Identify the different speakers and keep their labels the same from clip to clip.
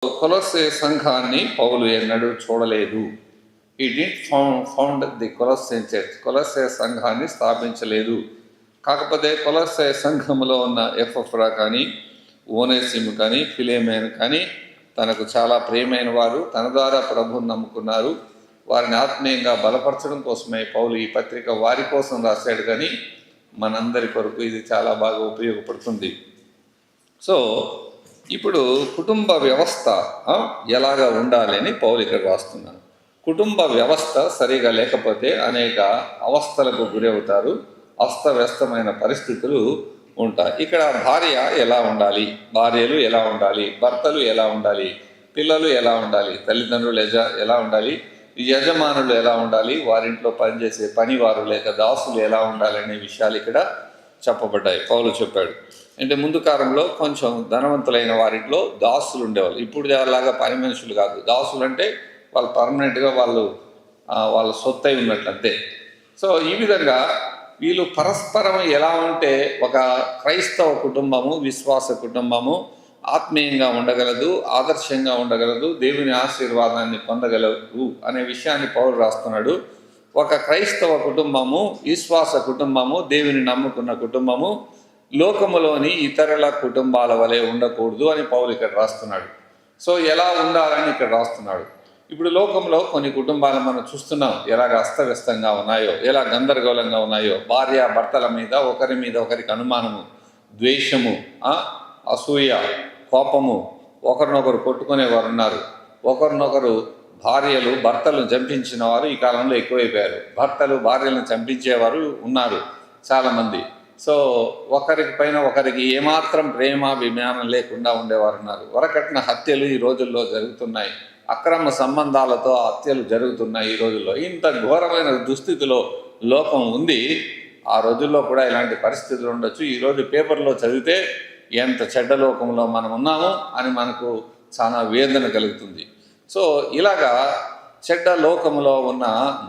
Speaker 1: కొలొస్సే సంఘాన్ని పౌలు ఎన్నడూ చూడలేదు. He did found the Colossian church. Colossae సంఘాన్ని స్థాపించలేదు. కాకపోతే కొలొస్సే సంఘములో ఉన్న ఎపఫ్రా కానీ, ఓనేసిము కానీ, ఫిలెమోను కానీ తనకు చాలా ప్రియమైన వారు, తన ద్వారా ప్రభువును నమ్ముకున్నారు. వారిని ఆత్మీయంగా బలపరచడం కోసమే పౌలు ఈ పత్రిక వారి కోసం రాశాడు. కానీ మనందరి కొరకు ఇది చాలా బాగా ఉపయోగపడుతుంది. సో ఇప్పుడు కుటుంబ వ్యవస్థ ఎలాగా ఉండాలి అని పౌలు ఇక్కడ రాస్తున్నాను. కుటుంబ వ్యవస్థ సరిగా లేకపోతే అనేక అవస్థలకు గురవుతారు, అస్తవ్యస్తమైన పరిస్థితులు ఉంటాయి. ఇక్కడ భార్య ఎలా ఉండాలి, భార్యలు ఎలా ఉండాలి, భర్తలు ఎలా ఉండాలి, పిల్లలు ఎలా ఉండాలి, తల్లిదండ్రులు ఎలా ఉండాలి, యజమానులు ఎలా ఉండాలి, వారింట్లో పనిచేసే పనివారు లేక దాసులు ఎలా ఉండాలి అనే విషయాలు ఇక్కడ చెప్పబడ్డాయి. పౌలు చెప్పాడు. అంటే ముందు కాలంలో కొంచెం ధనవంతులైన వారింట్లో దాసులు ఉండేవాళ్ళు. ఇప్పుడు అలాగా పని మనుషులు కాదు. దాసులు అంటే వాళ్ళు పర్మనెంట్గా వాళ్ళ సొత్తై ఉన్నట్లు అంతే. సో ఈ విధంగా వీళ్ళు పరస్పరం ఎలా ఉంటే ఒక క్రైస్తవ కుటుంబము, విశ్వాస కుటుంబము ఆత్మీయంగా ఉండగలదు, ఆదర్శంగా ఉండగలదు, దేవుని ఆశీర్వాదాన్ని పొందగలదు అనే విషయాన్ని పౌలు రాస్తున్నాడు. ఒక క్రైస్తవ కుటుంబము, విశ్వాస కుటుంబము, దేవుని నమ్ముకున్న కుటుంబము లోకములోని ఇతరుల కుటుంబాల వలె ఉండకూడదు అని పౌలు ఇక్కడ రాస్తున్నాడు. సో ఎలా ఉండాలని ఇక్కడ రాస్తున్నాడు. ఇప్పుడు లోకంలో కొన్ని కుటుంబాలు మనం చూస్తున్నాం, ఎలాగ అస్తవ్యస్తంగా ఉన్నాయో, ఎలా గందరగోళంగా ఉన్నాయో. భార్య భర్తల మీద ఒకరికి అనుమానము, ద్వేషము, అసూయ, కోపము, ఒకరినొకరు కొట్టుకునేవారు ఉన్నారు. ఒకరినొకరు భార్యలు భర్తలను చంపించిన వారు ఈ కాలంలో ఎక్కువైపోయారు. భర్తలు భార్యలను చంపించేవారు ఉన్నారు చాలామంది. సో ఒకరికి పైన ఒకరికి ఏమాత్రం ప్రేమాభిమానం లేకుండా ఉండేవారు ఉన్నారు. వరకట్న హత్యలు ఈ రోజుల్లో జరుగుతున్నాయి. అక్రమ సంబంధాలతో హత్యలు జరుగుతున్నాయి ఈ రోజుల్లో. ఇంత ఘోరమైన దుస్థితిలో లోకం ఉంది. ఆ రోజుల్లో కూడా ఇలాంటి పరిస్థితులు ఉండొచ్చు. ఈరోజు పేపర్లో చదివితే ఎంత చెడ్డ లోకంలో మనం ఉన్నాము అని మనకు చాలా వేదన కలుగుతుంది. సో ఇలాగా చెడ్డ లోకంలో ఉన్న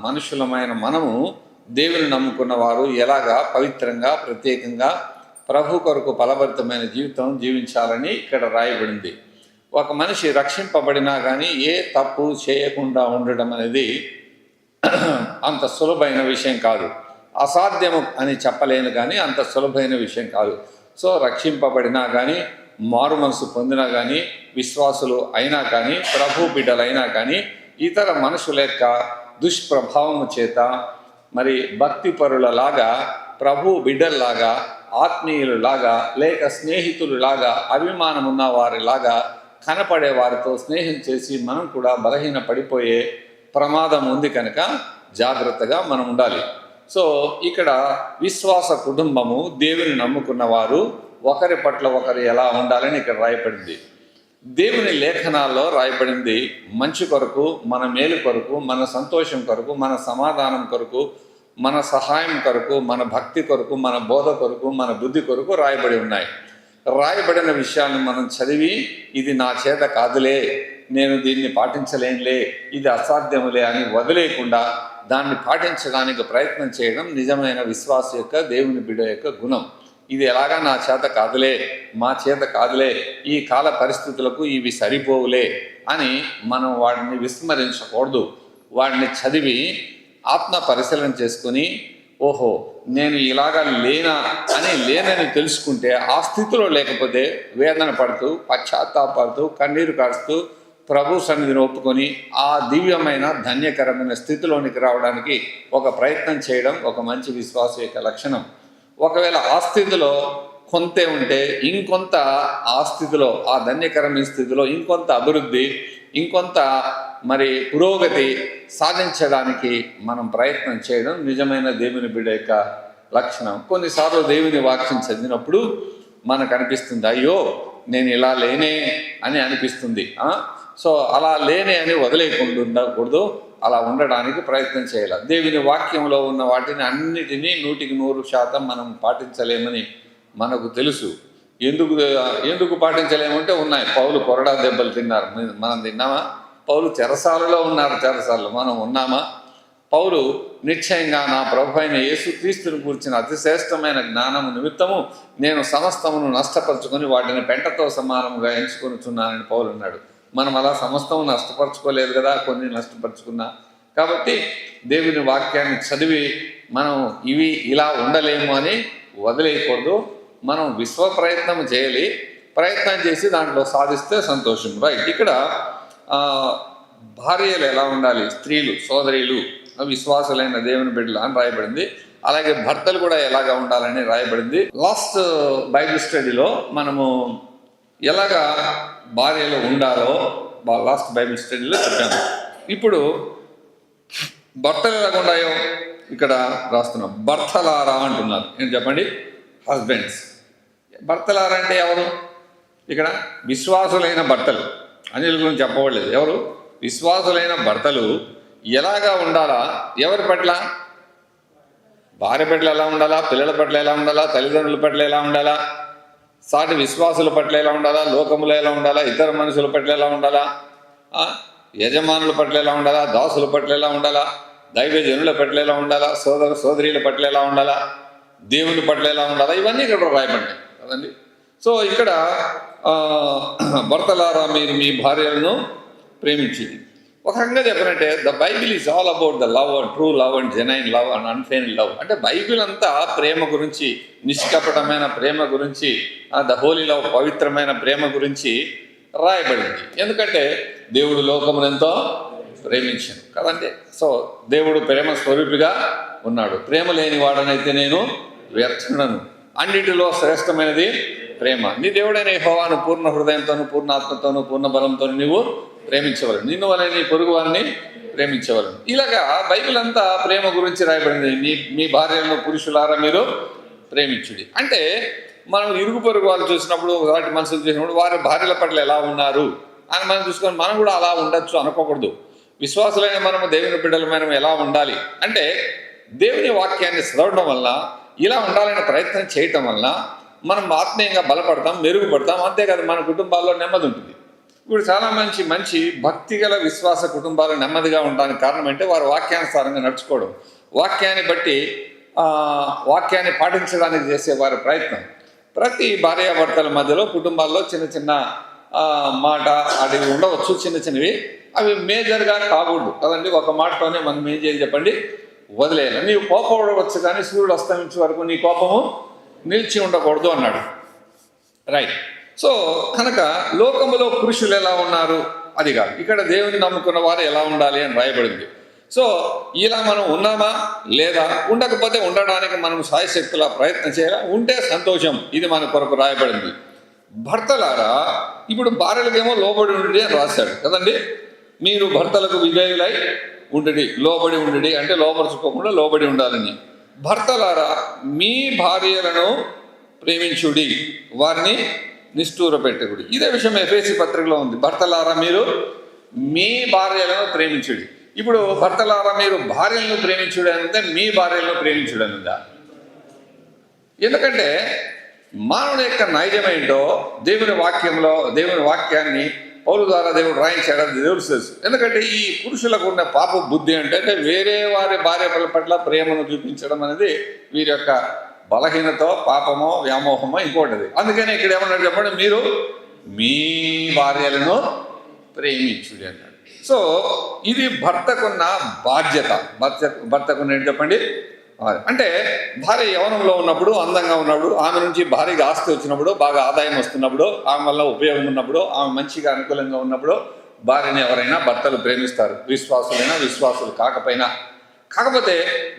Speaker 1: మనుషులమైన మనము దేవుని నమ్ముకున్న వారు ఎలాగా పవిత్రంగా, ప్రత్యేకంగా ప్రభు కొరకు ఫలభరితమైన జీవితం జీవించాలని ఇక్కడ రాయబడింది. ఒక మనిషి రక్షింపబడినా కానీ ఏ తప్పు చేయకుండా ఉండడం అనేది అంత సులభమైన విషయం కాదు. అసాధ్యము అని చెప్పలేను కానీ అంత సులభమైన విషయం కాదు. సో రక్షింపబడినా కానీ, మారు మనసు పొందినా కానీ, విశ్వాసులు అయినా కానీ, ప్రభు బిడ్డలైనా కానీ ఇతర మనుషుల యొక్క దుష్ప్రభావము చేత మరి భక్తిపరులలాగా, ప్రభు బిడ్డల్లాగా, ఆత్మీయులలాగా, లేక స్నేహితులలాగా, అభిమానం ఉన్న వారిలాగా కనపడే వారితో స్నేహం చేసి మనం కూడా బలహీన పడిపోయే ప్రమాదం ఉంది. కనుక జాగ్రత్తగా మనం ఉండాలి. సో ఇక్కడ విశ్వాస కుటుంబము, దేవుని నమ్ముకున్న వారు ఒకరి పట్ల ఒకరు ఎలా ఉండాలని ఇక్కడ రాయబడింది. దేవుని లేఖనాల్లో రాయబడింది మంచి కొరకు, మన మేలు కొరకు, మన సంతోషం కొరకు, మన సమాధానం కొరకు, మన సహాయం కొరకు, మన భక్తి కొరకు, మన బోధ కొరకు, మన బుద్ధి కొరకు రాయబడి ఉన్నాయి. రాయబడిన విషయాలను మనం చదివి ఇది నా చేత కాదులే, నేను దీన్ని పాటించలేనులే, ఇది అసాధ్యములే అని వదిలేయకుండా దాన్ని పాటించడానికి ప్రయత్నం చేయడం నిజమైన విశ్వాస యొక్క, దేవుని బిడ్డ యొక్క గుణం. ఇది ఎలాగా నా చేత కాదులే, మా చేత కాదులే, ఈ కాల పరిస్థితులకు ఇవి సరిపోవులే అని మనం వాటిని విస్మరించకూడదు. వాటిని చదివి ఆత్మ పరిశీలన చేసుకుని, ఓహో నేను ఇలాగా లేనని తెలుసుకుంటే, ఆ స్థితిలో లేకపోతే వేదన పడుతూ, పశ్చాత్తాపడుతూ, కన్నీరు కారుస్తూ ప్రభు సన్నిధిని ఒప్పుకొని ఆ దివ్యమైన ధన్యకరమైన స్థితిలోనికి రావడానికి ఒక ప్రయత్నం చేయడం ఒక మంచి విశ్వాస యొక్క లక్షణం. ఒకవేళ ఆ స్థితిలో కొంతే ఉంటే ఇంకొంత ఆ స్థితిలో, ఆ ధన్యకరమైన స్థితిలో ఇంకొంత అభివృద్ధి, ఇంకొంత మరి పురోగతి సాధించడానికి మనం ప్రయత్నం చేయడం నిజమైన దేవుని బిడ్డ యొక్క లక్షణం. కొన్నిసార్లు దేవుని వాక్యం చదివినప్పుడు మనకు అనిపిస్తుంది, అయ్యో నేను ఇలా లేనే అని అనిపిస్తుంది. సో అలా లేనే అని వదిలేకుండా ఉండకూడదు, అలా ఉండడానికి ప్రయత్నం చేయాలి. దేవుని వాక్యంలో ఉన్న వాటిని అన్నిటినీ 100% మనం పాటించలేమని మనకు తెలుసు. ఎందుకు పాటించలేమంటే ఉన్నాయి. పౌలు కొరడా దెబ్బలు తిన్నారు, మనం తిన్నామా? పౌలు చెరసాలలో ఉన్నారు, చెరసాలలో మనం ఉన్నామా? పౌలు నిశ్చయంగా నా ప్రభు అయిన యేసుక్రీస్తుని గురించిన అతిశ్రేష్టమైన జ్ఞానము నిమిత్తము నేను సమస్తమును నష్టపరుచుకొని వాటిని పెంటతో సమానముగా ఎంచుకొనుచున్నానని పౌలు అన్నాడు. మనం అలా సమస్తం నష్టపరచుకోలేదు కదా, కొన్ని నష్టపరుచుకున్నా. కాబట్టి దేవుని వాక్యాన్ని చదివి మనం ఇవి ఇలా ఉండలేము అని వదిలేయకూడదు. మనం విశ్వ ప్రయత్నం చేయాలి. ప్రయత్నం చేసి దాంట్లో సాధిస్తే సంతోషం. రైట్. ఇక్కడ భార్యలు ఎలా ఉండాలి, స్త్రీలు సోదరీలు విశ్వాసులైన దేవుని బిడ్డలు అని రాయబడింది. అలాగే భర్తలు కూడా ఎలాగా ఉండాలని రాయబడింది. లాస్ట్ బైబిల్ స్టడీలో మనము ఎలాగా భార్యలు ఉండాలో లాస్ట్ బైబిల్ స్టడీలో చెప్పాము. ఇప్పుడు భర్తలు ఎలాగ ఉన్నాయో ఇక్కడ రాస్తున్నాం. భర్తలారా అంటున్నారు. ఏం చెప్పండి? హస్బెండ్స్. భర్తలారా అంటే ఎవరు? ఇక్కడ విశ్వాసులైన భర్తలు. అన్యుల గురించి చెప్పవలేదు. ఎవరు? విశ్వాసులైన భర్తలు ఎలాగా ఉండాలా? ఎవరి పట్ల? భార్య పట్ల ఎలా ఉండాలా? పిల్లల పట్ల ఎలా ఉండాలా? తల్లిదండ్రుల పట్ల ఎలా ఉండాలా? సాటి విశ్వాసుల పట్ల ఎలా ఉండాలా? లోకములో ఎలా ఉండాలా? ఇతర మనుషుల పట్ల ఎలా ఉండాలా? యజమానుల పట్ల ఎలా ఉండాలా? దాసుల పట్ల ఎలా ఉండాలా? దైవజనుల పట్ల ఎలా ఉండాలా? సోదర సోదరీల పట్ల ఎలా ఉండాలా? దేవుని పట్ల ఎలా ఉండాలా? ఇవన్నీ ఇక్కడ రాయబడ్డాయి కదండి. సో ఇక్కడ భర్తలారా మీరు మీ భార్యలను ప్రేమించింది. ఒక రకంగా చెప్పనంటే the Bible is all about the love and true love and genuine love and unfailing love. అంటే బైబిల్ అంతా ప్రేమ గురించి, నిష్కపటమైన ప్రేమ గురించి, ద హోలీ లవ్ పవిత్రమైన ప్రేమ గురించి రాయబడింది. ఎందుకంటే దేవుడు లోకమునెంతో ప్రేమించాను కదండి. సో దేవుడు ప్రేమ స్వరూపిగా ఉన్నాడు. ప్రేమ లేని వాడనైతే నేను వ్యర్థుడను. అన్నిటిలో శ్రేష్టమైనది ప్రేమ. నీ దేవుడైన యెహోవాను పూర్ణ హృదయంతోనూ, పూర్ణ ఆత్మతోనూ, పూర్ణ బలంతో నువ్వు ప్రేమించవలను. నిన్ను వలె నీ పొరుగు వారిని ప్రేమించవలను. ఇలాగా బైబిల్ అంతా ప్రేమ గురించి రాయబడింది. మీ భార్యలను పురుషులారా మీరు ప్రేమించుడి. అంటే మనం ఇరుగు పొరుగు వాళ్ళు చూసినప్పుడు, వాటి మనుషులు చూసినప్పుడు వారి భార్యల పట్ల ఎలా ఉన్నారు అని మనం చూసుకొని మనం కూడా అలా ఉండొచ్చు అనుకోకూడదు. విశ్వాసులైన మనము దేవుని బిడ్డలు మనం ఎలా ఉండాలి అంటే దేవుని వాక్యాన్ని చదవడం వల్ల, ఇలా ఉండాలనే ప్రయత్నం చేయటం వల్ల మనం ఆత్మీయంగా బలపడతాం, మెరుగుపడతాం. అంతేకాదు మన కుటుంబాల్లో నెమ్మది ఉంటుంది. ఇప్పుడు చాలా మంచి భక్తిగల విశ్వాస కుటుంబాలు నెమ్మదిగా ఉండడానికి కారణం అంటే వారు వాక్యానుసారంగా నడుచుకోవడం, వాక్యాన్ని బట్టి వాక్యాన్ని పాటించడానికి చేసే వారి ప్రయత్నం. ప్రతి భార్యాభర్తల మధ్యలో కుటుంబాల్లో చిన్న మాట అడిగి ఉండవచ్చు, చిన్నవి. అవి మేజర్గా కాకూడదు కదండి. ఒక మాటతోనే మనం ఏం చేయాలి చెప్పండి? వదిలేయాలి. నీవు కోపడవచ్చు కానీ సూర్యుడు అస్తమించే వరకు నీ కోపము నిలిచి ఉండకూడదు అన్నాడు. రైట్. సో కనుక లోకములో పురుషులు ఎలా ఉన్నారు అది కాదు, ఇక్కడ దేవుని నమ్ముకున్న వారు ఎలా ఉండాలి అని రాయబడింది. సో ఇలా మనం ఉన్నామా లేదా, ఉండకపోతే ఉండడానికి మనం సాయశక్తులా ప్రయత్నం చేయాలా, ఉంటే సంతోషం. ఇది మన కొరకు రాయబడింది. భర్తలారా ఇప్పుడు భార్యలకేమో లోబడి ఉండి అని రాశాడు కదండి. మీరు భర్తలకు విధేయులై ఉండి, లోబడి ఉండి అంటే లోపరుచుకోకుండా లోబడి ఉండాలని. భర్తలారా మీ భార్యలను ప్రేమించుడి, వారిని నిష్ఠూర పెట్టకుడి. ఇదే విషయం ఎఫెసీ పత్రికలో ఉంది. భర్తలారా మీరు మీ భార్యలను ప్రేమించుడి. ఇప్పుడు భర్తలారా మీరు భార్యలను ప్రేమించుడు అంటే మీ భార్యలను ప్రేమించుడు అని ఉందా? ఎందుకంటే మానవుని యొక్క నైజం ఏంటో దేవుని వాక్యంలో, దేవుని వాక్యాన్ని పౌలు ద్వారా దేవుడు రాయించాడు, అది దేవుడు తెలుసు. ఎందుకంటే ఈ పురుషులకు ఉన్న పాప బుద్ధి అంటే వేరే వారి భార్య పట్ల ప్రేమను చూపించడం అనేది వీరి యొక్క బలహీనతో, పాపమో, వ్యామోహమో ఇంకోటిది. అందుకని ఇక్కడ ఏమన్నాడు చెప్పండి? మీరు మీ భార్యలను ప్రేమించుడి అన్నాడు. సో ఇది భర్తకున్న బాధ్యత. భర్తకున్న ఏంటి చెప్పండి? అంటే భార్య యవనంలో ఉన్నప్పుడు, అందంగా ఉన్నప్పుడు, ఆమె నుంచి భారీగా ఆస్తి వచ్చినప్పుడు, బాగా ఆదాయం వస్తున్నప్పుడు, ఆమె వల్ల ఉపయోగం ఉన్నప్పుడు, ఆమె మంచిగా అనుకూలంగా ఉన్నప్పుడు భార్యని ఎవరైనా భర్తలు ప్రేమిస్తారు, విశ్వాసులైనా విశ్వాసులు కాకపోయినా. కాకపోతే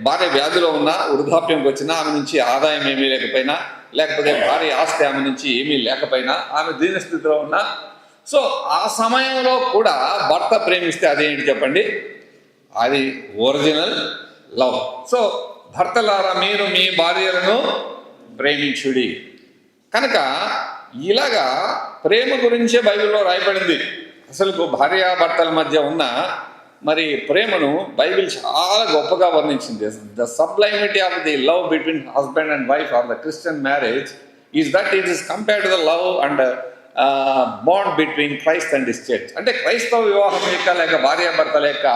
Speaker 1: భార్య వ్యాధిలో ఉన్నా, వృద్ధాప్యంకి వచ్చినా, ఆమె నుంచి ఆదాయం ఏమీ లేకపోయినా, లేకపోతే భార్య ఆస్తి ఆమె నుంచి ఏమీ లేకపోయినా, ఆమె దీనస్థితిలో ఉన్నా, సో ఆ సమయంలో కూడా భర్త ప్రేమిస్తే అదేంటి చెప్పండి? అది ఒరిజినల్ లవ్. సో భర్తలారా మీరు మీ భార్యలను ప్రేమించుడి. కనుక ఇలాగా ప్రేమ గురించే బైబిల్లో రాయబడింది. అసలు భార్యాభర్తల మధ్య ఉన్న మరి ప్రేమను బైబిల్ చాలా గొప్పగా వర్ణించింది. The sublimity of the love between husband and wife or the Christian marriage is that it is compared to the love and bond between Christ and his church. అంటే క్రైస్తవ వివాహం యొక్క లేక భార్యాభర్తల యొక్క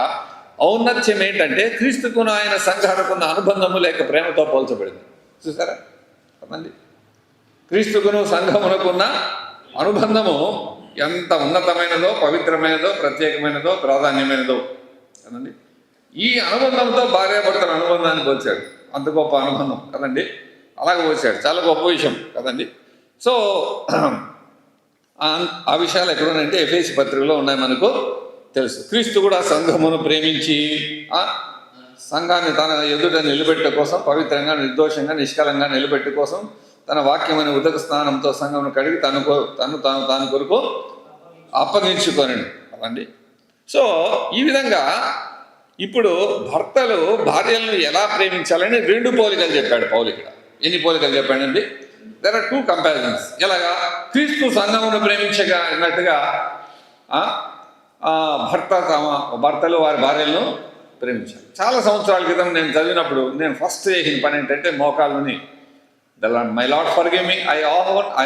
Speaker 1: ఔన్నత్యం ఏంటంటే క్రీస్తుకును ఆయన సంఘానికున్న అనుబంధము లేక ప్రేమతో పోల్చబడింది. చూసారా కదండి? క్రీస్తుకును సంఘమునకున్న అనుబంధము ఎంత ఉన్నతమైనదో, పవిత్రమైనదో, ప్రత్యేకమైనదో, ప్రాధాన్యమైనదో కదండి. ఈ అనుబంధంతో భార్యాభర్తల అనుబంధాన్ని పోల్చాడు. అంత గొప్ప అనుబంధం కదండి, అలాగే పోల్చాడు. చాలా గొప్ప విషయం కదండి. సో ఆ విషయాలు ఎక్కడున్నాయంటే ఎఫెసీ పత్రికలో ఉన్నాయి, మనకు తెలుసు. క్రీస్తు కూడా సంఘమును ప్రేమించి సంఘాన్ని తన ఎదుట నిలబెట్టే కోసం, పవిత్రంగా, నిర్దోషంగా, నిష్కలంగా నిలబెట్టే కోసం తన వాక్యమైన ఉదక స్నానంతో సంఘమును కడిగి తాను కొరకు అప్పగించుకొనెను కదండి. సో ఈ విధంగా ఇప్పుడు భర్తలు భార్యలను ఎలా ప్రేమించాలని 2 పోలికలు చెప్పాడు పౌలు. ఇక్కడ ఎన్ని పోలికలు చెప్పాడండి? There are 2 comparisons. ఎలాగా? క్రీస్తు సంఘమును ప్రేమించగా అన్నట్టుగా భర్తలు వారి భార్యలను ప్రేమించాలి. చాలా సంవత్సరాల క్రితం నేను చదివినప్పుడు నేను ఫస్ట్ చేసిన పని ఏంటంటే మోకాళ్ళని my Lord forgive me, I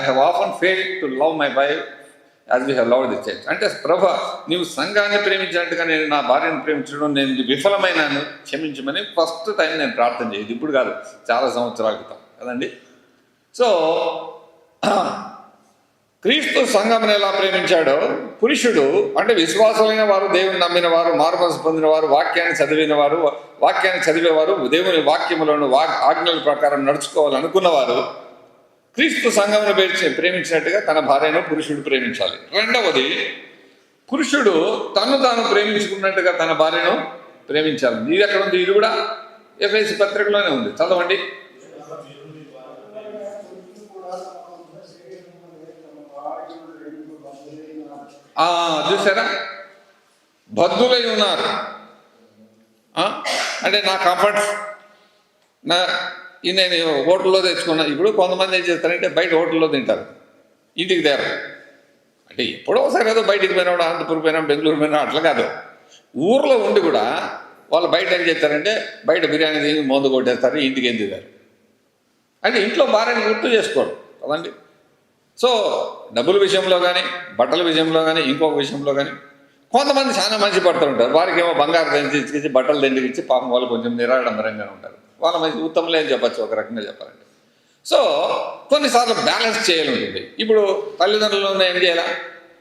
Speaker 1: have often failed to love my wife as we have loved the church. అంటే ప్రభా, నీవు సంఘాన్ని ప్రేమించినట్టుగా నేను నా భార్యను ప్రేమించడం నేను విఫలమైనాను, క్షమించమని ఫస్ట్ టైం నేను ప్రార్థన చేయదు. ఇప్పుడు కాదు, చాలా సంవత్సరాల క్రితం కదండి. సో క్రీస్తు సంఘమును ఎలా ప్రేమించాడో పురుషుడు అంటే విశ్వాసులైన వారు, దేవుని నమ్మిన వారు, మారుమనసు పొందిన వారు, వాక్యాన్ని చదివేవారు, దేవుని వాక్యములను ఆజ్ఞల ప్రకారం నడుచుకోవాలనుకున్నవారు క్రీస్తు సంఘమును ప్రేమించినట్టుగా తన భార్యను పురుషుడు ప్రేమించాలి. రెండవది, పురుషుడు తాను ప్రేమించుకున్నట్టుగా తన భార్యను ప్రేమించాలి. ఇది ఎక్కడ ఉంది? ఇది కూడా ఎఫెసీ పత్రికలోనే ఉంది, చదవండి. చూసారా, బద్ధులై ఉన్నారు. అంటే నా కంఫర్ట్స్ నేను హోటల్లో తెచ్చుకున్నా. ఇప్పుడు కొంతమంది ఏం చేస్తారంటే బయట హోటల్లో తింటారు, ఇంటికి తేరు. అంటే ఎప్పుడో ఒకసారి ఏదో బయటికి పోయినాడు, అనంతపురం పోయినా, బెంగళూరు పోయినా, అట్లా కాదు. ఊర్లో ఉండి కూడా వాళ్ళు బయట ఏం చేస్తారంటే బయట బిర్యానీ తిని మందు కొట్టేస్తారు, ఇంటికి ఏం తింటారు. అంటే ఇంట్లో భార్యని గుర్తు చేసుకోరు కదండి. సో డబ్బుల విషయంలో కానీ, బట్టల విషయంలో కానీ, ఇంకొక విషయంలో కానీ కొంతమంది చాలా మంచి పడుతూ ఉంటారు. వారికి ఏమో బంగారు దండి ఇచ్చి, బట్టలు దండికి ఇచ్చి, పాపం వాళ్ళు కొంచెం నిరాడంబరంగా ఉంటారు. వాళ్ళ మంచి ఉత్తములే అని చెప్పచ్చు, ఒక రకంగా చెప్పాలంటే. సో కొన్నిసార్లు బ్యాలెన్స్ చేయాలి ఉంటుంది. ఇప్పుడు తల్లిదండ్రులను ఏం చేయాలా?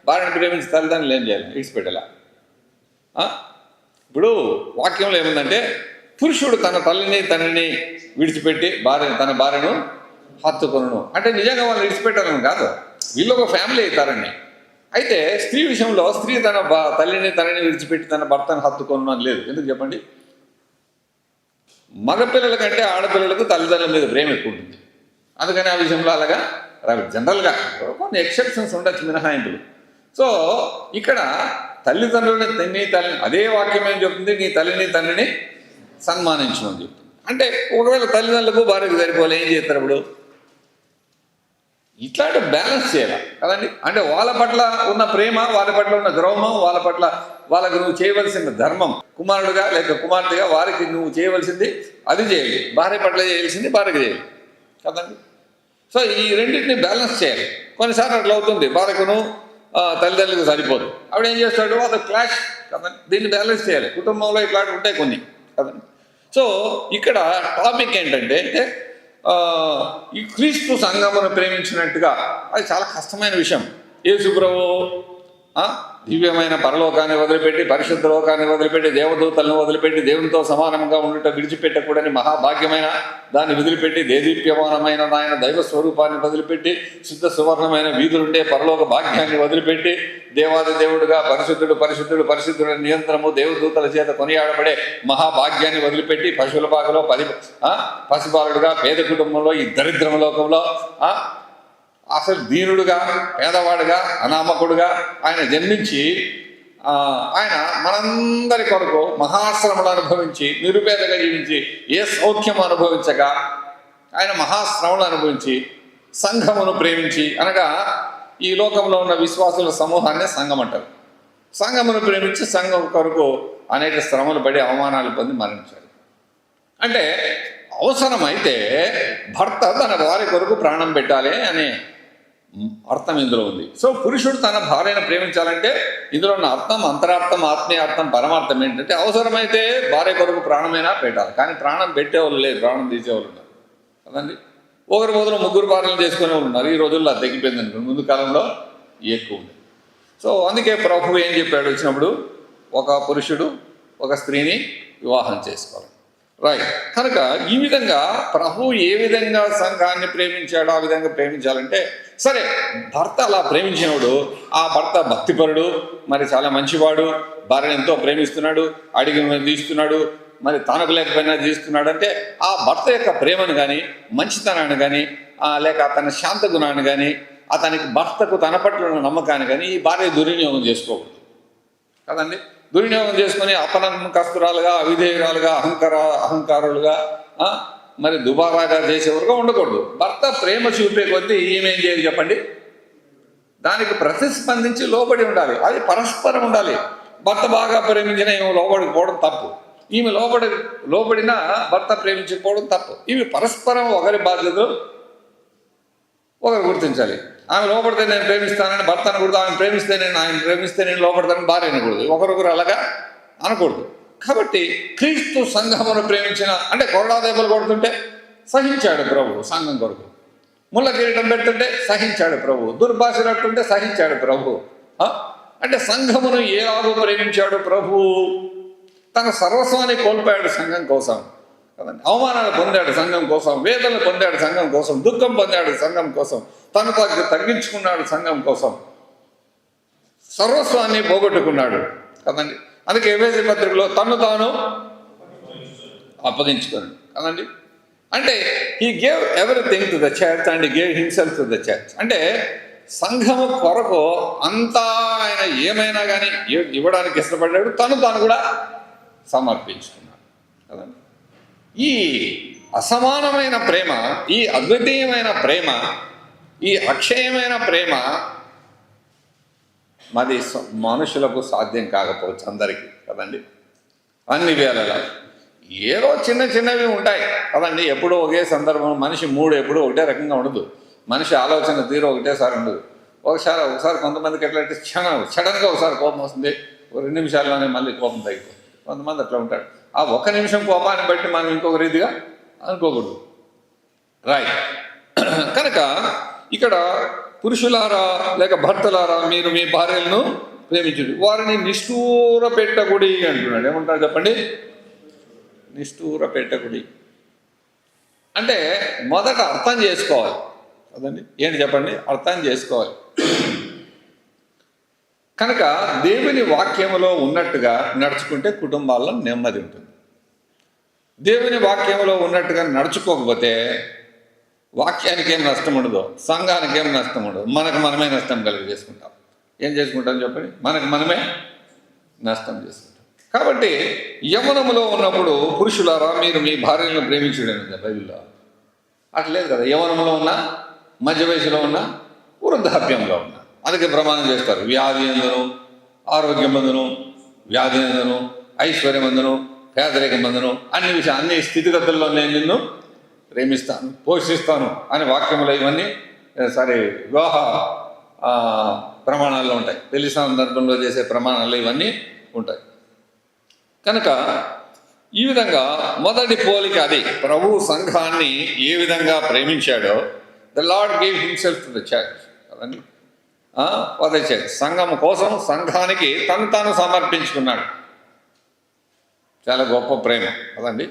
Speaker 1: భార్యను ప్రేమించి తల్లిదండ్రులు ఏం చేయాలి? విడిచిపెట్టేలా. ఇప్పుడు వాక్యంలో ఏముందంటే పురుషుడు తన తండ్రిని విడిచిపెట్టి తన భార్యను హత్తుకొను. అంటే నిజంగా వాళ్ళు విడిచిపెట్టాలని కాదు, వీళ్ళు ఒక ఫ్యామిలీ అవుతారని. అయితే స్త్రీ విషయంలో స్త్రీ తన తల్లిని విడిచిపెట్టి తన భర్తను హత్తుకొను అని లేదు. ఎందుకు చెప్పండి? మగపిల్లల కంటే ఆడపిల్లలకు తల్లిదండ్రుల మీద ప్రేమ ఎక్కువ ఉంటుంది. అందుకని ఆ విషయంలో అలాగా జనరల్గా కొన్ని ఎక్సెప్షన్స్ ఉండొచ్చు, మినహాయింపులు. సో ఇక్కడ తల్లిని అదే వాక్యం ఏం చెప్తుంది? నీ తండ్రిని సన్మానించమని చెప్తుంది. అంటే ఒకవేళ తల్లిదండ్రులకు భార్యకు సరిపోలే ఏం చేస్తారు? ఇప్పుడు ఇట్లాంటి బ్యాలెన్స్ చేయాలి కదండి. అంటే వాళ్ళ పట్ల ఉన్న ప్రేమ, వాళ్ళ పట్ల ఉన్న గౌరవం, వాళ్ళకు నువ్వు చేయవలసిన ధర్మం, కుమారుడుగా లేక కుమార్తెగా వారికి నువ్వు చేయవలసింది అది చేయాలి, భార్య పట్ల చేయాల్సింది భార్యకు చేయాలి కదండి. సో ఈ రెండింటిని బ్యాలెన్స్ చేయాలి. కొన్నిసార్లు అట్లా అవుతుంది, భార్యకును తల్లిదండ్రులకు సరిపోదు. అప్పుడు ఏం చేస్తాడు? అది క్లాష్ కదండి. దీన్ని బ్యాలెన్స్ చేయాలి. కుటుంబంలో ఇట్లాంటివి ఉంటాయి కొన్ని కదండి. సో ఇక్కడ టాపిక్ ఏంటంటే ఈ క్రీస్తు సంఘమును ప్రేమించినట్టుగా అది చాలా కష్టమైన విషయం. యేసు ప్రభువు దివ్యమైన పరలోకాన్ని వదిలిపెట్టి, పరిశుద్ధ లోకాన్ని వదిలిపెట్టి, దేవదూతలను వదిలిపెట్టి, దేవునితో సమానంగా ఉండుట విడిచిపెట్టకూడని మహాభాగ్యమైన దాన్ని వదిలిపెట్టి, దేదీప్యమానమైన ఆయన దైవ స్వరూపాన్ని వదిలిపెట్టి, శుద్ధ సువర్ణమైన వీధులుండే పరలోక భాగ్యాన్ని వదిలిపెట్టి, దేవాది దేవుడుగా పరిశుద్ధుడు నియంత్రణము దేవదూతల చేత కొనియాడబడే మహాభాగ్యాన్ని వదిలిపెట్టి, పశువుల పాకలో పసిబాలుడుగా పేద కుటుంబంలో ఈ దరిద్రమ లోకంలో అసలు దీనుడుగా, పేదవాడుగా, అనామకుడుగా ఆయన జన్మించి ఆయన మనందరి కొరకు మహాశ్రమలు అనుభవించి, నిరుపేదగా జీవించి, ఏ సౌఖ్యం అనుభవించగా ఆయన మహాశ్రమలు అనుభవించి సంఘమును ప్రేమించి, అనగా ఈ లోకంలో ఉన్న విశ్వాసుల సమూహాన్ని సంఘం అంటారు. సంఘమును ప్రేమించి సంఘం కొరకు అనేక శ్రమలు పడి అవమానాలు పొంది మరణించారు. అంటే అవసరమైతే భర్త తన భార్య కొరకు ప్రాణం పెట్టాలి అనే అర్థం ఇందులో ఉంది. సో పురుషుడు తన భార్యను ప్రేమించాలంటే ఇందులో ఉన్న అర్థం, అంతరార్థం, ఆత్మీయార్థం, పరమార్థం ఏంటంటే అవసరమైతే భార్య కొరకు ప్రాణమైనా పెట్టాలి. కానీ ప్రాణం పెట్టేవాళ్ళు లేదు, ప్రాణం తీసేవాళ్ళు ఉన్నారు కదండి. ఒకరి బదులు 3 భార్యలు చేసుకునే వాళ్ళు ఉన్నారు. ఈ రోజుల్లో అది తగ్గిపోయింది అనుకోండి, ముందు కాలంలో ఎక్కువ ఉంది. సో అందుకే ప్రభు ఏం చెప్పాడు వచ్చినప్పుడు, ఒక పురుషుడు ఒక స్త్రీని వివాహం చేసుకోవాలి. రైట్. కనుక ఈ విధంగా ప్రభు ఏ విధంగా సంఘాన్ని ప్రేమించాడో ఆ విధంగా ప్రేమించాలంటే, సరే భర్త అలా ప్రేమించినప్పుడు ఆ భర్త భక్తిపరుడు, మరి చాలా మంచివాడు, భార్యను ఎంతో ప్రేమిస్తున్నాడు, అడిగిన తీస్తున్నాడు, మరి తనకు లేకపోయినా తీస్తున్నాడు అంటే ఆ భర్త యొక్క ప్రేమను కానీ, మంచితనాన్ని కానీ, లేక అతని శాంత గుణాన్ని కానీ, అతనికి భర్తకు తన పట్ల ఉన్న నమ్మకాన్ని కానీ ఈ భార్య దుర్వినియోగం చేసుకోకూడదు కదండి. దుర్వినియోగం చేసుకొని అపనమ్మకస్తురాలుగా, అవిధేయురాలుగా, అహంకారులుగా, మరి దుబారాగా చేసేవరకు ఉండకూడదు. భర్త ప్రేమ చూపే కొద్దీ ఏమేం చేయాలి చెప్పండి, దానికి ప్రతిస్పందించి లోబడి ఉండాలి. అది పరస్పరం ఉండాలి. భర్త బాగా ప్రేమించిన ఈమె లోబడిపోవడం తప్పు, ఈమె లోబడినా భర్త ప్రేమించకపోవడం తప్పు. ఇవి పరస్పరం ఒకరి బాధ్యతలు ఒకరు గుర్తించాలి. ఆమె లోపడితే నేను ప్రేమిస్తానని భర్త అనకూడదు, ఆయన ప్రేమిస్తే నేను లోపడతానని భార్య అనకూడదు, ఒకరొకరు అలాగా అనకూడదు. కాబట్టి క్రీస్తు సంఘమును ప్రేమించిన, అంటే కొరడా దెబ్బలు కొడుతుంటే సహించాడు ప్రభు, సంఘం కొరకు ముళ్ళ కిరీటం పెడుతుంటే సహించాడు ప్రభు, దుర్భాషలాడుతుంటే సహించాడు ప్రభు. అంటే సంఘమును ఎలాగో ప్రేమించాడు ప్రభు. తన సర్వస్వాన్ని కోల్పోయాడు సంఘం కోసం కదండి. అవమానాలు పొందాడు సంఘం కోసం, వేదనలు పొందాడు సంఘం కోసం, దుఃఖం పొందాడు సంఘం కోసం, తను తగ్గించుకున్నాడు సంఘం కోసం, సర్వస్వాన్ని పోగొట్టుకున్నాడు కదండి. అందుకే ఎఫెసీ పత్రికలో తను తాను అప్పగించుకున్నాడు కదండి. అంటే he gave everything to the church and he gave himself to the church. అంటే సంఘము కొరకు అంతా ఆయన ఏమైనా కానీ ఇవ్వడానికి ఇష్టపడ్డాడు, తాను కూడా సమర్పించుకున్నాడు కదండి. ఈ అసమానమైన ప్రేమ, ఈ అద్వితీయమైన ప్రేమ, ఈ అక్షయమైన ప్రేమ మరి మనుషులకు సాధ్యం కాకపోవచ్చు అందరికీ కదండి. అన్ని వేళలా ఏదో చిన్నవి ఉంటాయి కదండి. ఎప్పుడూ ఒకే సందర్భం, మనిషి మూడు ఎప్పుడూ ఒకటే రకంగా ఉండదు, మనిషి ఆలోచన తీరు ఒకటేసారి ఉండదు. ఒకసారి కొంతమందికి ఎట్లంటే సడన్గా ఒకసారి కోపం వస్తుంది, 2 నిమిషాల్లోనే మళ్ళీ కోపం తగ్గిపోతుంది. కొంతమంది అట్లా ఉంటాడు. ఆ 1 నిమిషం కోపాన్ని బట్టి మనం ఇంకొక రీతిగా అనుకోకూడదు. రైట్. కనుక ఇక్కడ పురుషులారా లేక భర్తలారా మీరు మీ భార్యలను ప్రేమించుడు, వారిని నిష్ఠూర పెట్టకుడి అంటున్నాడు. ఏమంటారు చెప్పండి, నిష్ఠూర పెట్టకుడి అంటే మొదట అర్థం చేసుకోవాలి కదండి. ఏంటి చెప్పండి, అర్థం చేసుకోవాలి. కనుక దేవుని వాక్యములో ఉన్నట్టుగా నడుచుకుంటే కుటుంబాల్లో నెమ్మది ఉంటుంది. దేవుని వాక్యంలో ఉన్నట్టుగా నడుచుకోకపోతే వాక్యానికి ఏం నష్టం ఉండదు, సంఘానికి ఏం నష్టం ఉండదు, మనమే నష్టం చేసుకుంటాం. ఏం చేసుకుంటాం చెప్పండి, మనమే నష్టం చేసుకుంటాం. కాబట్టి యవ్వనములో ఉన్నప్పుడు పురుషులారా మీరు మీ భార్యలను ప్రేమించుడని బైబిల్లో అట్లేదు కదా. యవ్వనంలో ఉన్న, మధ్య వయసులో ఉన్న, వృద్ధాప్యంలో ఉన్న, అందుకే ప్రమాణం చేస్తారు. వ్యాధి ఎందును, ఆరోగ్యం అందును, వ్యాధి ఎందును, ఐశ్వర్యం అందును, పేదరికం అందును, అన్ని స్థితిగతుల్లో నేను నిన్ను ప్రేమిస్తాను, పోషిస్తాను అనే వాక్యములు ఇవన్నీ వివాహ ప్రమాణాల్లో ఉంటాయి. పెళ్లి సందర్భంలో చేసే ప్రమాణాలు ఇవన్నీ ఉంటాయి. కనుక ఈ విధంగా మొదటి పోలిక అది. ప్రభు సంఘాన్ని ఏ విధంగా ప్రేమించాడో, the Lord gave himself to the church కదండి. ఫర్ ద చర్చ్, సంఘం కోసం, సంఘానికి తాను సమర్పించుకున్నాడు. చాలా గొప్ప ప్రేమ కదండి.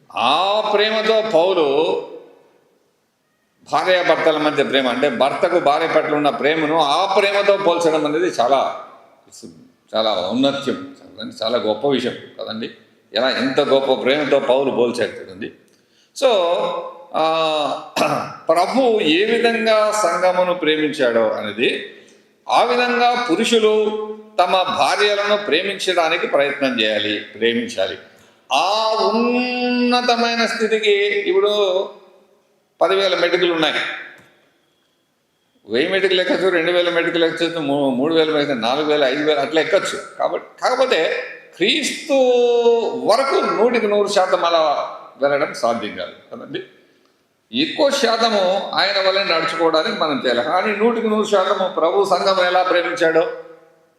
Speaker 1: ఆ ప్రేమతో పౌలు భార్యాభర్తల మధ్య ప్రేమ, అంటే భర్తకు భార్య పట్ల ఉన్న ప్రేమను ఆ ప్రేమతో పోల్చడం అనేది చాలా ఔన్నత్యం, చాలా గొప్ప విషయం కదండి. ఎంత గొప్ప ప్రేమతో పౌలు పోల్చాడు కదండి. సో ప్రభు ఏ విధంగా సంఘమును ప్రేమించాడో అనేది, ఆ విధంగా పురుషులు తమ భార్యలను ప్రేమించడానికి ప్రయత్నం చేయాలి, ప్రేమించాలి. ఆ ఉన్నతమైన స్థితికి ఇప్పుడు 10,000 మెటుకులు ఉన్నాయి, 1000 మెటుకులు ఎక్కచ్చు, 2000 మెటుకులు ఎక్కచ్చు, 3000 మెటుకులు, 4000, 5000 అట్లా ఎక్కచ్చు. కాకపోతే క్రీస్తు వరకు 100% అలా వెళ్ళడం సాధ్యం కాదు కదండి. ఎక్కువ శాతము ఆయన వల్ల నడుచుకోవడానికి మనం చేయాలి. కానీ 100% ప్రభు సంఘం ఎలా ప్రేమించాడో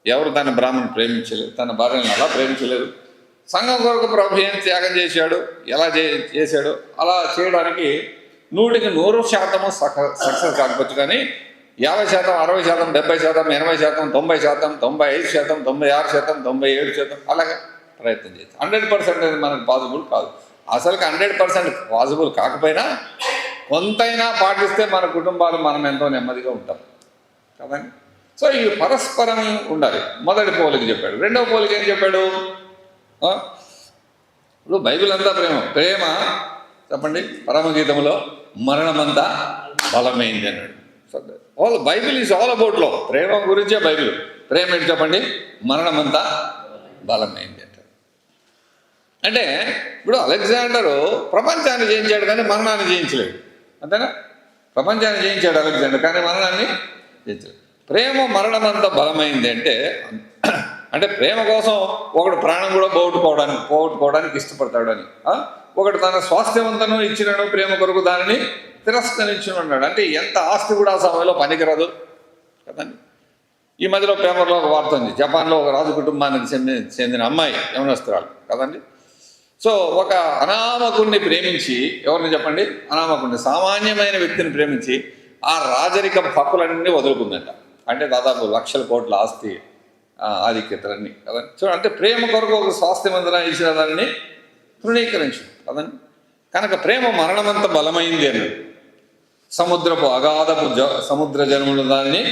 Speaker 1: ఎవరు తన బ్రాహ్మణ్ ప్రేమించలేదు, తన భార్యను అలా ప్రేమించలేదు. సంఘం కొరకు ప్రభు ఏం త్యాగం చేశాడు, ఎలా చేశాడో అలా చేయడానికి 100% సక్సెస్ కాకపోవచ్చు. కానీ 50%, 60%, 70%, 80%, 90%, 95%, 96%, 97% అలాగే ప్రయత్నం చేస్తాం. 100% అనేది మనకు పాసిబుల్ కాదు. అసలుకి 100% పాసిబుల్ కాకపోయినా కొంతైనా పాటిస్తే మన కుటుంబాలు మనం ఎంతో నెమ్మదిగా ఉంటాం కదండి. సో ఈ పరస్పరం ఉండాలి. మొదటి పోలిక చెప్పాడు. రెండవ పోలిక ఏం చెప్పాడు? ఇప్పుడు బైబిల్ అంతా ప్రేమ చెప్పండి. పరమగీతంలో మరణమంతా బలమైంది అన్నాడు. All Bible is all about love. ప్రేమ గురించే బైబిల్. ప్రేమ ఏంటి చెప్పండి? మరణమంతా బలమైంది అంటారు. అంటే ఇప్పుడు అలెగ్జాండరు ప్రపంచాన్ని జయించాడు కానీ మరణాన్ని జయించలేడు, అంతేనా? ప్రపంచాన్ని జయించాడు అలెగ్జాండర్, కానీ మరణాన్ని జయించలేడు. ప్రేమ మరణమంతా బలమైంది అంటే ప్రేమ కోసం ఒకడు ప్రాణం కూడా పోగొట్టుకోవడానికి ఇష్టపడతాడు అని. ఒకడు తన స్వాస్థ్యవంతను ఇచ్చినాడు ప్రేమ కొరకు, దానిని తిరస్కరించిన అన్నాడు. అంటే ఎంత ఆస్తి కూడా ఆ సమయంలో పనికిరాదు కదండి. ఈ మధ్యలో పేపర్లో ఒక వార్త ఉంది. జపాన్లో ఒక రాజు కుటుంబానికి చెందిన అమ్మాయి యవనస్తురాలు కదండి. సో ఒక అనామకుడిని ప్రేమించి, ఎవరిని చెప్పండి? అనామకుడిని, సామాన్యమైన వ్యక్తిని ప్రేమించి ఆ రాజరిక హక్కులన్నీ వదులుకుందంట. అంటే దాదాపు లక్షల కోట్ల ఆస్తి, ఆధిక్యతలన్నీ కదండి. చూడండి, అంటే ప్రేమ కొరకు ఒక స్వాస్థ్యవంతున ఇచ్చిన దానిని తృణీకరించు కదండి. కనుక ప్రేమ మరణమంత బలమైంది అన్నాడు. సముద్రపు అగాధపు సముద్ర జనములు దానిని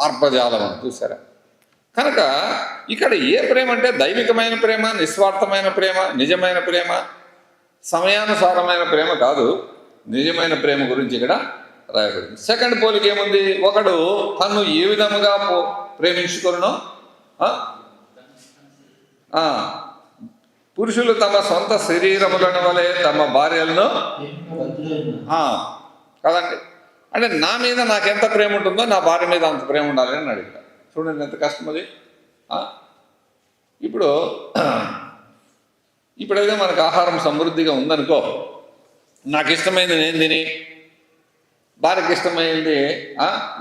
Speaker 1: ఆర్పజాలం చూసారా. కనుక ఇక్కడ ఏ ప్రేమ అంటే దైవికమైన ప్రేమ, నిస్వార్థమైన ప్రేమ, నిజమైన ప్రేమ, సమయానుసారమైన ప్రేమ కాదు. నిజమైన ప్రేమ గురించి ఇక్కడ రాయబడింది. సెకండ్ పోలిక ఏముంది? ఒకడు తను ఏ విధముగా ప్రేమించుకున్నో, పురుషులు తమ సొంత శరీరములను వలె తమ భార్యలను కదండి. అంటే నా మీద నాకెంత ప్రేమ ఉంటుందో నా భార్య మీద అంత ప్రేమ ఉండాలని అని అడిగాడు. చూడండి ఎంత కష్టం అది. ఇప్పుడైతే మనకు ఆహారం సమృద్ధిగా ఉందనుకో, నాకు ఇష్టమైంది నేను తిని భార్యకి ఇష్టమైంది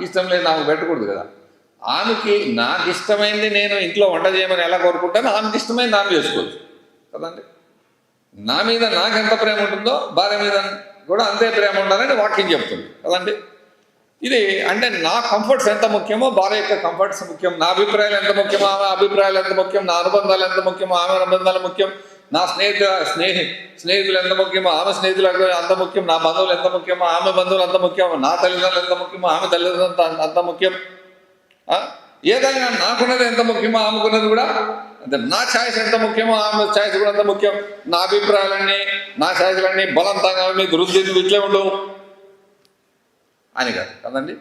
Speaker 1: ఇష్టం లేదు నాకు పెట్టకూడదు కదా. ఆమెకి నాకు ఇష్టమైంది నేను ఇంట్లో వంట చేయమని ఎలా కోరుకుంటానో ఆమెకి ఇష్టమైంది ఆమె చేసుకోవచ్చు కదండి. నా మీద నాకెంత ప్రేమ ఉంటుందో భార్య మీద కూడా అంతే ప్రేమ ఉండాలని వాక్యం చెప్తుంది కదండి. ఇది అంటే నా కంఫర్ట్స్ ఎంత ముఖ్యమో భార్య యొక్క కంఫర్ట్స్ ముఖ్యం, నా అభిప్రాయాలు ఎంత ముఖ్యమో ఆమె అభిప్రాయాలు ఎంత ముఖ్యం, నా అనుబంధాలు ఎంత ముఖ్యమో ఆమె అనుబంధాలు ముఖ్యం, నా స్నేహితులు ఎంత ముఖ్యమో ఆమె స్నేహితులు అంత ముఖ్యం, నా బంధువులు ఎంత ముఖ్యమో ఆమె బంధువులు అంత ముఖ్యం, నా తల్లిదండ్రులు ఎంత ముఖ్యమో ఆమె తల్లిదండ్రులు అంత ముఖ్యం. ఏదైనా నాకున్నది ఎంత ముఖ్యమో ఆమెకున్నది కూడా అంటే, నా ఛాయిస్ ఎంత ముఖ్యమో ఆమె ఛాయిస్ కూడా అంత ముఖ్యం. నా అభిప్రాయాలన్నీ నా ఛాయిస్లన్నీ బలవంతంగా మీకు రుద్దిద్దు ఇట్లే ఉండవు అని కాదు కదండి.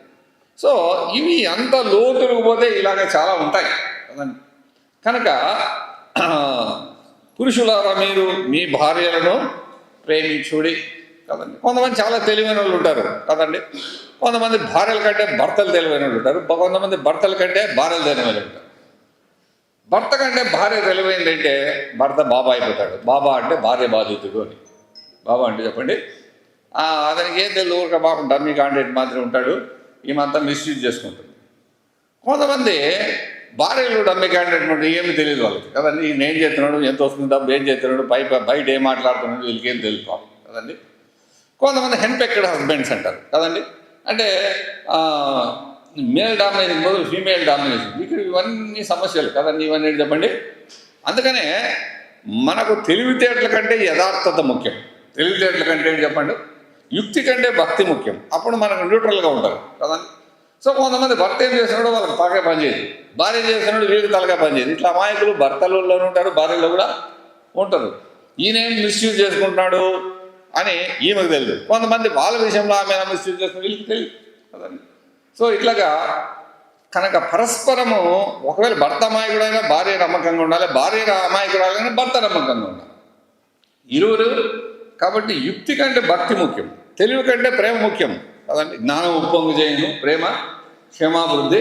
Speaker 1: సో ఇవి అంత లోతులకు పోతే ఇలాగ చాలా ఉంటాయి కదండి. కనుక పురుషులారా మీరు మీ భార్యలను ప్రేమించుడి కదండి. కొంతమంది చాలా తెలివైన వాళ్ళు ఉంటారు కదండి. కొంతమంది భార్యల కంటే భర్తలు తెలివైన వాళ్ళు ఉంటారు, కొంతమంది భర్తల కంటే భార్యలు తెలివైన వాళ్ళు ఉంటారు. భర్త కంటే భార్య తెలివైందంటే భర్త బాబా అయిపోతాడు. బాబా అంటే భార్య బాధితుడు అని. బాబా అంటే చెప్పండి, అతనికి ఏం తెలియదు, ఊరిక బాగుంటారు మీ కాంటాక్ట్ మాత్రం ఉంటాడు, ఈమంతా మిస్యూజ్ చేసుకుంటుంది. కొంతమంది భార్యలు డమ్మి క్యాండిడేట్ నుండి ఏమి తెలియదు వాళ్ళకి కదండి. ఈయన ఏం చేస్తున్నాడు, ఎంత వస్తుంది డబ్బు, ఏం చేస్తున్నాడు, బయట ఏం మాట్లాడుతున్నాడు, వీళ్ళకి ఏం తెలుసుకోవాలి కదండి. కొంతమంది హెన్పెక్టెడ్ హస్బెండ్స్ అంటారు కదండి. అంటే మేల్ డామినేషన్ బదులు ఫీమేల్ డామినేషన్. ఇక్కడ ఇవన్నీ సమస్యలు కదండి. ఇవన్నీ చెప్పండి. అందుకనే మనకు తెలివితేటల కంటే యథార్థత ముఖ్యం. తెలివితేటల కంటే ఏంటి చెప్పండి, యుక్తి కంటే భక్తి ముఖ్యం. అప్పుడు మనకు న్యూట్రల్గా ఉంటారు కదండి. సో కొంతమంది భర్త ఏం చేస్తున్నాడో వాళ్ళకి తలకాయ పనిచేయదు, భార్య చేస్తున్నాడు వీళ్ళకి తలకాయ పనిచేయదు. ఇట్లా అమాయకులు భర్తలలో ఉంటారు, భార్యలో కూడా ఉంటారు. ఈయనేం మిస్యూజ్ చేసుకుంటున్నాడు అని ఈమెకు తెలియదు. కొంతమంది వాళ్ళ విషయంలో ఆమె మిస్యూజ్ చేసుకుని వీళ్ళకి తెలియదు కదండి. సో ఇట్లాగా కనుక పరస్పరము ఒకవేళ భర్త అమాయకుడైనా భార్య నమ్మకంగా ఉండాలి, భార్య అమాయకుడైనా భర్త నమ్మకంగా ఉండాలి ఇరువురు. కాబట్టి యుక్తి కంటే భక్తి ముఖ్యం, తెలివి కంటే ప్రేమ ముఖ్యం కదండి. జ్ఞానం ఉప్పొంగు చేయను, ప్రేమ క్షేమాభివృద్ధి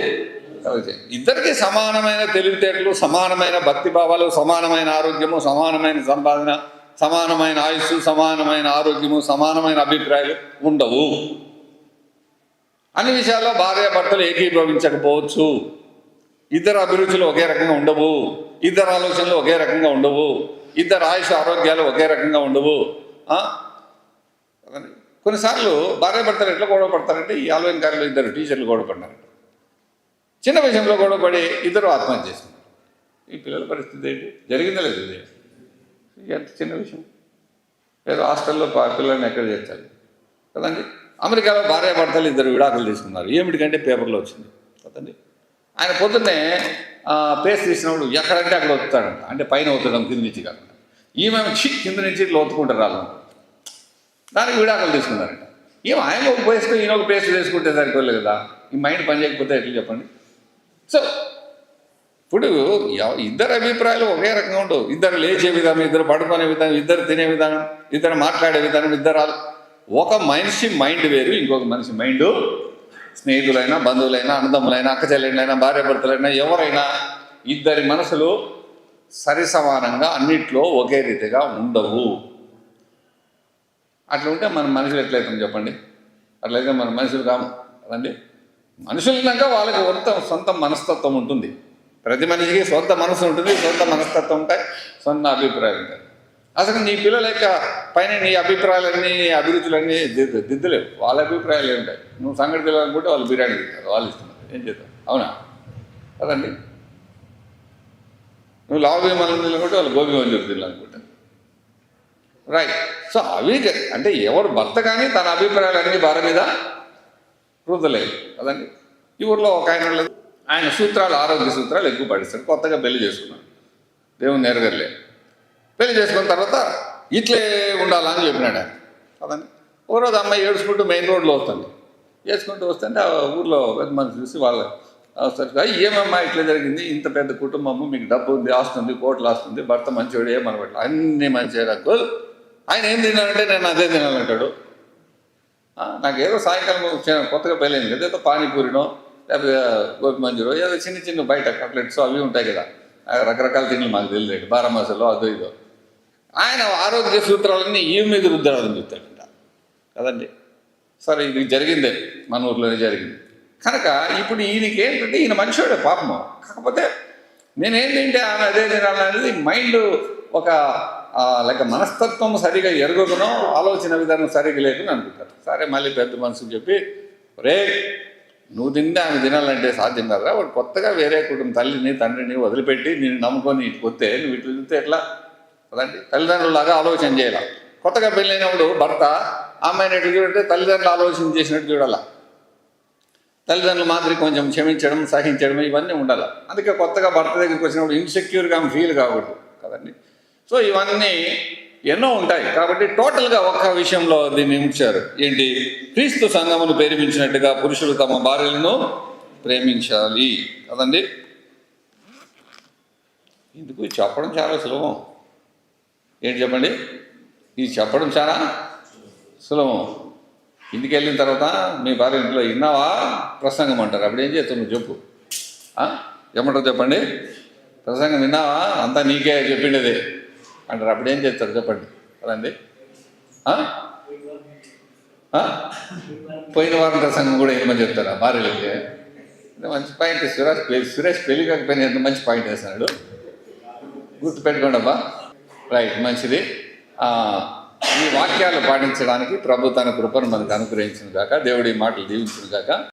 Speaker 1: కలుగుతాయి. ఇద్దరికీ సమానమైన తెలివితేటలు, సమానమైన భక్తి భావాలు, సమానమైన ఆరోగ్యము, సమానమైన సంపాదన, సమానమైన ఆయుస్సు, సమానమైన ఆరోగ్యము, సమానమైన అభిప్రాయాలు ఉండవు. అన్ని విషయాల్లో భార్య భర్తలు ఏకీభవించకపోవచ్చు. ఇద్దరు అభిరుచులు ఒకే రకంగా ఉండవు, ఇద్దరు ఆలోచనలు ఒకే రకంగా ఉండవు, ఇద్దరు ఆయుష్ ఆరోగ్యాలు ఒకే రకంగా ఉండవు. కొన్నిసార్లు భార్య భర్తలు ఎట్లా గొడవ పడతారంటే ఈ ఆలోచన కార్యంలో ఇద్దరు టీచర్లు గొడవ పడినారు. చిన్న విషయంలో గొడవపడి ఇద్దరు ఆత్మహత్య చేసుకున్నారు. ఈ పిల్లల పరిస్థితి ఏంటి? జరిగిందా లేదు? ఇది ఎంత చిన్న విషయం. ఏదో హాస్టల్లో పిల్లల్ని ఎక్కడ చేర్చాలి కదండి. అమెరికాలో భార్య భర్తలు ఇద్దరు విడాకులు తీసుకున్నారు. ఏమిటికంటే పేపర్లో వచ్చింది కదండి. ఆయన పొద్దున్నే పేస్ట్ తీసినప్పుడు ఎక్కడంటే అక్కడ వస్తాడంట, అంటే పైన అవుతాడు కింద నుంచి కాకుండా. ఈమె కింద నుంచి ఇట్లా ఒత్తుకుంటారు వాళ్ళు. దానికి విడాకులు తీసుకున్నారంట. ఆయన ఒక పేస్ట్ ఈయన ఒక పేస్ట్ వేసుకుంటే సరిపోలేదు కదా. ఈ మైండ్ పని చేయకపోతే ఎట్లా చెప్పండి. సో ఇప్పుడు ఇద్దరు అభిప్రాయాలు ఒకే రకంగా ఉండవు. ఇద్దరు లేచే విధానం, ఇద్దరు పడుకునే విధానం, ఇద్దరు తినే విధానం, ఇద్దరు మాట్లాడే విధానం, ఇద్దరు ఒక మనిషి మైండ్ వేరు, ఇంకొక మనిషి మైండ్. స్నేహితులైనా, బంధువులైనా, అన్నదమ్ములైనా, అక్క చెల్లెళ్ళైనా, భార్య భర్తలైనా, ఎవరైనా ఇద్దరి మనసులు సరిసమానంగా అన్నిట్లో ఒకే రీతిగా ఉండవు. అట్లా ఉంటే మన మనుషులు ఎట్లయితాం చెప్పండి? అట్లయితే మన మనుషులు కాము కదండి. మనుషులున్నాక వాళ్ళకి సొంత మనస్తత్వం ఉంటుంది. ప్రతి మనిషికి సొంత మనసు ఉంటుంది, సొంత మనస్తత్వం ఉంటాయి, సొంత అభిప్రాయాలు ఉంటాయి. అసలు నీ పిల్లల యొక్క పైన నీ అభిప్రాయాలన్నీ, అభిరుచులన్నీ దిద్దలేవు. వాళ్ళ అభిప్రాయాలు ఉంటాయి. నువ్వు సంగటి తినాలనుకుంటే వాళ్ళు బిర్యానీ తింటారు, వాళ్ళు ఇస్తున్నారు, ఏం చేద్దాం? అవునా కదండి. నువ్వు లావు మందులు తినాలనుకుంటే వాళ్ళు గోబీ మంజూరు తినాలనుకుంటారు. రైట్. సో అవి అంటే ఎవరు భర్త కానీ తన అభిప్రాయాలన్నీ భార్య మీద రుద్దలేదు కదండి. ఈ ఊర్లో ఒక ఆయన సూత్రాలు, ఆరోగ్య సూత్రాలు ఎక్కువ పాటిస్తాడు. కొత్తగా పెళ్లి చేసుకున్నాడు, దేవుని నెరవేరలే. పెళ్లి చేసుకున్న తర్వాత ఇట్లే ఉండాలని చెప్పినాడు ఆయన కదండి. ఓ రోజు అమ్మాయి ఏడుచుకుంటూ మెయిన్ రోడ్లో వస్తుంది. వేసుకుంటూ వస్తుంటే ఆ ఊర్లో పెద్ద మంది చూసి వాళ్ళు సరిగ్గా ఏమమ్మా ఇట్లా జరిగింది, ఇంత పెద్ద కుటుంబము, మీకు డబ్బు ఉంది, ఆస్తుంది, కోట్లు ఆస్తుంది, భర్త మంచివాడు, ఏమనబట్ల అన్నీ మంచిగా అంకుల్. ఆయన ఏం తినాలంటే నేను అదే తినాలంటాడు. నాకేదో సాయంకాలం కొత్తగా పెళ్ళైంది కదా, ఏదో పానీపూరినో లేకపోతే గోపి మంజూరో ఏదో చిన్న చిన్న బయట కట్లెట్స్ అవి ఉంటాయి కదా, రకరకాల తిండి మాకు తెలియదు, బారామాసలో అదో ఇదో. ఆయన ఆరోగ్య సూత్రాలన్నీ ఈ మీద రుద్దాలని చెప్తాడంట కదండి. సరే ఇది జరిగిందే, మన ఊర్లోనే జరిగింది కనుక ఇప్పుడు ఈయనకి ఏంటంటే ఈయన మనిషివాడే పాపము. కాకపోతే నేనేం తింటే ఆమె అదే తినాలనేది మైండ్ ఒక లేక మనస్తత్వం సరిగా ఎరగకునో ఆలోచన విధానం సరిగా లేకుండా అనుకుంటారు. సరే మళ్ళీ పెద్ద మనసుకు చెప్పి, రే నువ్వు తింటే ఆమె తినాలంటే సాధ్యం కదా, వాడు కొత్తగా వేరే కుటుంబం తల్లిని తండ్రిని వదిలిపెట్టి నేను నమ్ముకొని ఇటు వస్తే నువ్వు ఇట్లా చూస్తే ఎట్లా కదండి. తల్లిదండ్రులాగా ఆలోచన చేయాలి. కొత్తగా పెళ్ళైనప్పుడు భర్త అమ్మాయిని ఎట్లా చూడంటే తల్లిదండ్రులు ఆలోచన చేసినట్టు చూడాల. తల్లిదండ్రులు మాదిరి కొంచెం క్షమించడం, సహించడం ఇవన్నీ ఉండాలి. అందుకే కొత్తగా భర్త దగ్గరికి వచ్చినప్పుడు ఇన్సెక్యూర్గా ఫీల్ కాకూడదు కదండి. సో ఇవన్నీ ఎన్నో ఉంటాయి. కాబట్టి టోటల్గా ఒక్క విషయంలో దీన్ని ఉంచారు. ఏంటి? క్రీస్తు సంఘమును ప్రేమించినట్టుగా పురుషులు తమ భార్యలను ప్రేమించాలి కదండి. ఇందుకు చెప్పడం చాలా సులభం. ఏంటి చెప్పండి? ఇది చెప్పడం చాలా సులభం. ఇంటికి వెళ్ళిన తర్వాత మీ భార్య ఇంట్లో విన్నావా ప్రసంగం అంటారు. అప్పుడు ఏం చేస్తావు నువ్వు చెప్పు? ఏమంటారు చెప్పండి? ప్రసంగం విన్నావా, అంతా నీకే చెప్పిండేది అంటారు. అప్పుడు ఏం చేస్తారు చెప్పండి కదండి. పోయిన వారం ప్రసంగం కూడా ఏమని చెప్తారా భార్యలకి? మంచి పాయింట్. సురేష్ పెళ్లి కాకపోయినా ఎంత మంచి పాయింట్ వేస్తున్నాడు, గుర్తుపెట్టుకోండి అబ్బా. రైట్, మంచిది. ఈ వాక్యాలు పాటించడానికి ప్రభు తన కృపను మనకు అనుగ్రహించిన గాక. దేవుడి మాటలు దీవించిన గాక.